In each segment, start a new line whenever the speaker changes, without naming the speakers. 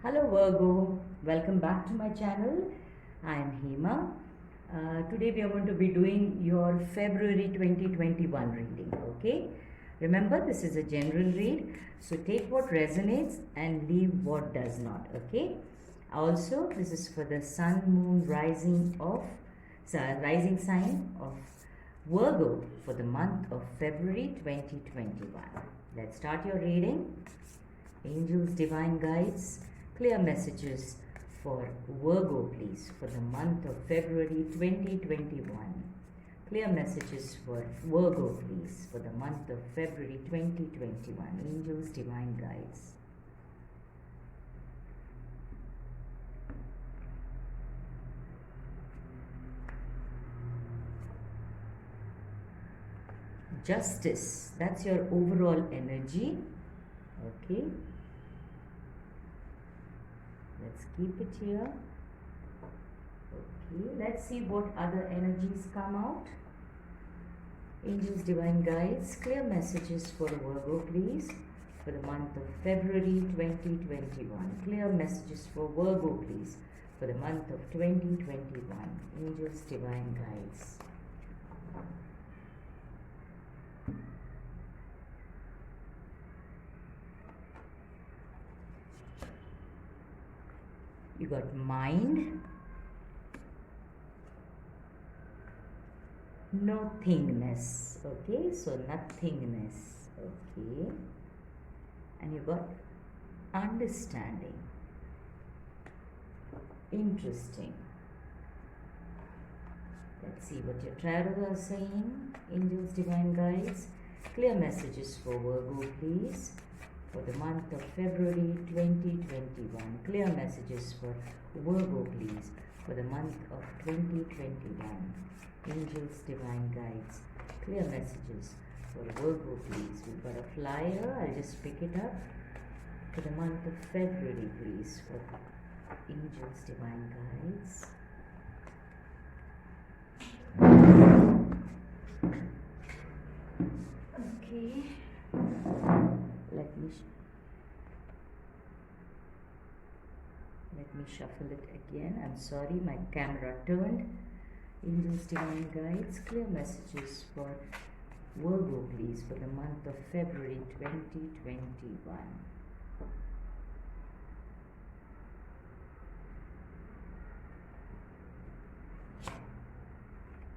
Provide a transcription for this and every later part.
Hello Virgo, welcome back to my channel. I am Hema. Today we are going to be doing your February 2021 reading, okay? Remember, this is a general read, so take what resonates and leave what does not, okay? Also, this is for the sun, moon, rising sign of Virgo for the month of February 2021. Let's start your reading. Angels, divine guides, clear messages for Virgo, please, for the month of February 2021. Clear messages for Virgo, please, for the month of February 2021. Angels, divine guides. Justice, that's your overall energy. Okay. Let's keep it here. Okay, let's see what other energies come out. Angels, divine guides, clear messages for Virgo, please, for the month of February 2021. Clear messages for Virgo, please, for the month of 2021. Angels, divine guides. You got mind, nothingness, okay, so nothingness, okay, and you got understanding, interesting. Let's see what your tarots are saying. Angels, divine guides, clear messages for Virgo, please, for the month of February 2021. Clear messages for Virgo, please, for the month of 2021. Angels, divine guides, clear messages for Virgo, please. We've got a flyer. I'll just pick it up. For the month of February, please, for Angels, divine guides. Okay. Let me shuffle it again. I'm sorry, my camera turned. Angels, divine guides, clear messages for Virgo, please, for the month of February 2021.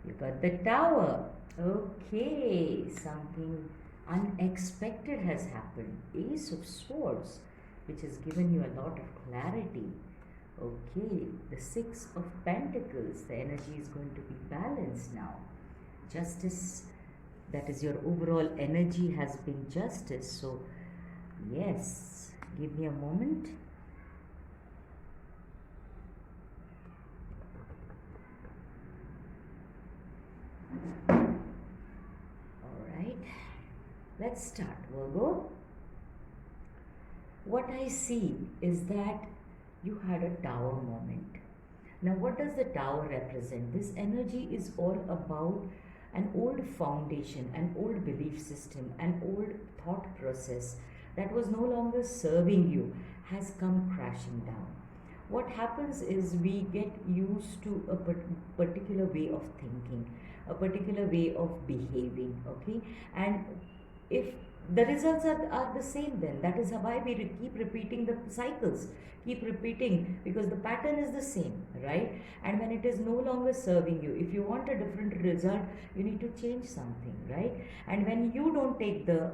You got the Tower. Okay, something unexpected has happened. Ace of Swords, which has given you a lot of clarity. Okay, the Six of Pentacles, the energy is going to be balanced now. Justice, that is your overall energy, has been justice. So yes, give me a moment. Alright, let's start, Virgo. What I see is that you had a Tower moment. Now, what does the Tower represent? This energy is all about an old foundation, an old belief system, an old thought process that was no longer serving you has come crashing down. What happens is we get used to a particular way of thinking, a particular way of behaving, okay? And if the results are the same, then that is why we keep repeating the cycles, keep repeating, because the pattern is the same, right? And when it is no longer serving you, if you want a different result, you need to change something, right? And when you don't take the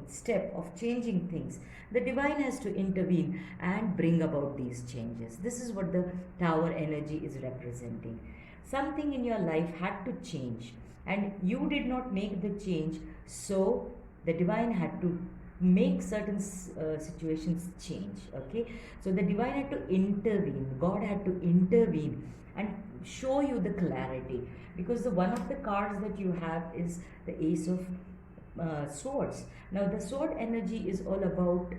step of changing things, the divine has to intervene and bring about these changes. This is what the Tower energy is representing. Something in your life had to change and you did not make the change, so the divine had to make certain situations change, okay? So the divine had to intervene, God had to intervene and show you the clarity, because the one of the cards that you have is the Ace of Swords. Now the sword energy is all about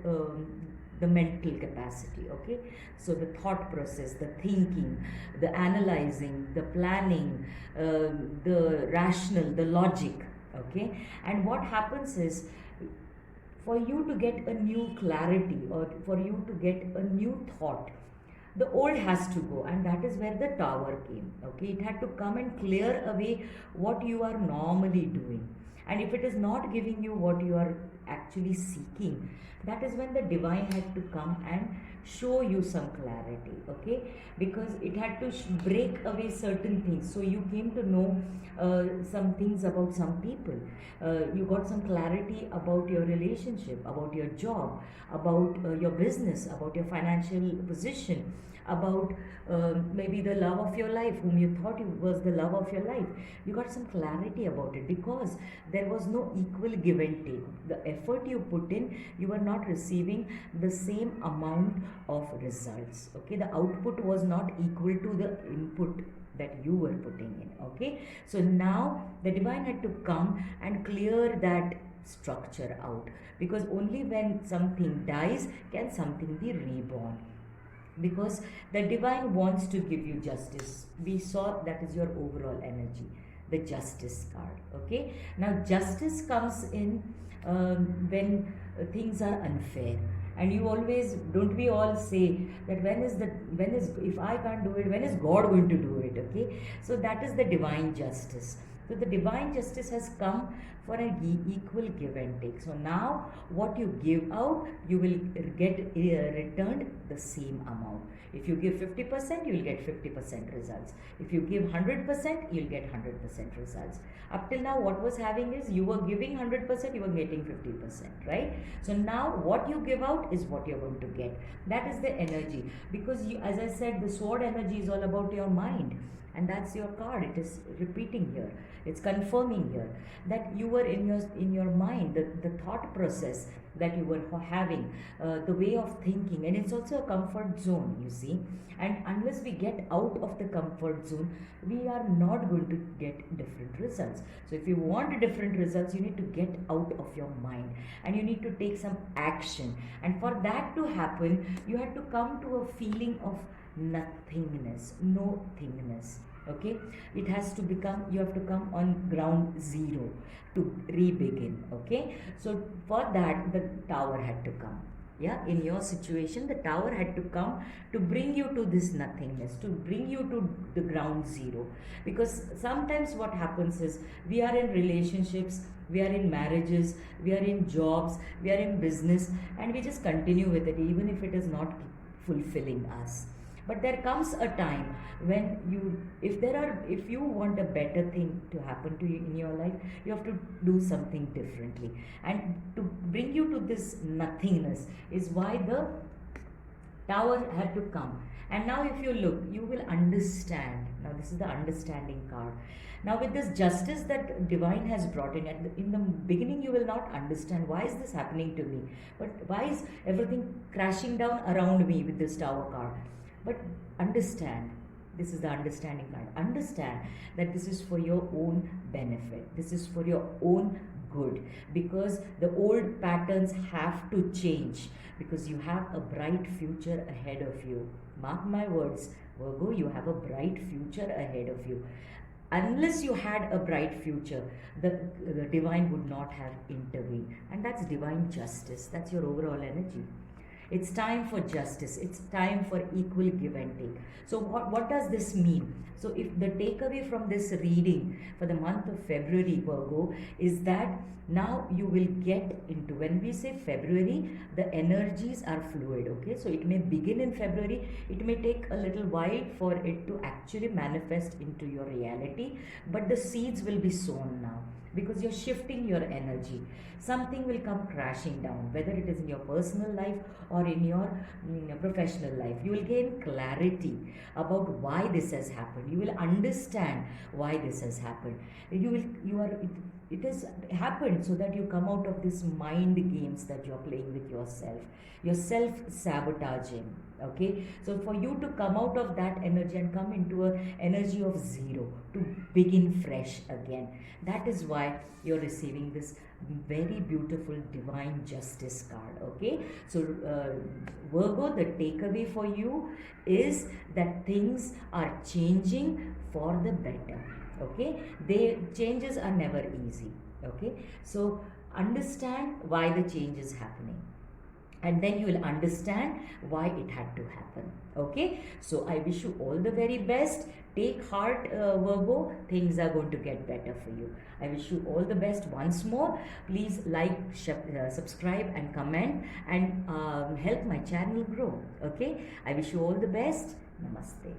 the mental capacity, okay? So the thought process, the thinking, the analyzing, the planning, the rational, the logic, okay? And what happens is for you to get a new clarity or for you to get a new thought, the old has to go, and that is where the tower came. Okay, it had to come and clear away what you are normally doing, and if it is not giving you what you are actually seeking, that is when the divine had to come and show you some clarity. Okay, because it had to break away certain things, so you came to know some things about some people. You got some clarity about your relationship, about your job, about your business, about your financial position, about maybe the love of your life, whom you thought was the love of your life. You got some clarity about it because there was no equal give and take. The effort you put in, you were not receiving the same amount of results. Okay, the output was not equal to the input that you were putting in. Okay, so now the divine had to come and clear that structure out, because only when something dies can something be reborn, because the divine wants to give you justice. We saw that is your overall energy, the justice card. Okay, now justice comes in when things are unfair, and you always, don't we all say that when is, if I can't do it, when is God going to do it? Okay, so that is the divine justice. So the divine justice has come for an equal give and take. So now what you give out, you will get returned the same amount. If you give 50%, you will get 50% results. If you give 100%, you'll get 100% results. Up till now, what was having is you were giving 100%, you were getting 50%, right? So now what you give out is what you're going to get. That is the energy, because you, as I said, the sword energy is all about your mind. And that's your card. It is repeating here, it's confirming here that you were in your mind, the thought process that you were having, the way of thinking, and it's also a comfort zone, you see. And unless we get out of the comfort zone, we are not going to get different results. So if you want different results, you need to get out of your mind and you need to take some action. And for that to happen, you have to come to a feeling of nothingness, no thingness. Okay, it has to become, you have to come on ground zero to re-begin. Okay, so for that the tower had to come. Yeah, in your situation the tower had to come to bring you to this nothingness, to bring you to the ground zero. Because sometimes what happens is, we are in relationships, we are in marriages, we are in jobs, we are in business, and we just continue with it even if it is not fulfilling us. But there comes a time when if you want a better thing to happen to you in your life, you have to do something differently. And to bring you to this nothingness is why the tower had to come. And now if you look, you will understand. Now this is the understanding card. Now with this justice that divine has brought in the beginning you will not understand, why is this happening to me? But why is everything crashing down around me with this tower card? But understand, this is the understanding card. Understand that this is for your own benefit. This is for your own good, because the old patterns have to change, because you have a bright future ahead of you. Mark my words, Virgo, you have a bright future ahead of you. Unless you had a bright future, the divine would not have intervened. And that's divine justice. That's your overall energy. It's time for justice. It's time for equal give and take. So what does this mean? So if the takeaway from this reading for the month of February, Virgo, is that now you will get into, when we say February, the energies are fluid. Okay, so it may begin in February, it may take a little while for it to actually manifest into your reality, but the seeds will be sown now, because you're shifting your energy. Something will come crashing down, whether it is in your personal life or in your professional life. You will gain clarity about why this has happened. You will understand why this has happened. It has happened so that you come out of this mind games that you're playing with yourself. You're self-sabotaging. Okay, so for you to come out of that energy and come into an energy of zero, to begin fresh again, that is why you're receiving this very beautiful divine justice card. Okay, so Virgo, the takeaway for you is that things are changing for the better. Okay, changes are never easy. Okay, so understand why the change is happening, and then you will understand why it had to happen. Okay, so I wish you all the very best. Take heart, Virgo, things are going to get better for you. I wish you all the best once more. Please like, subscribe and comment, and help my channel grow. Okay, I wish you all the best. Namaste.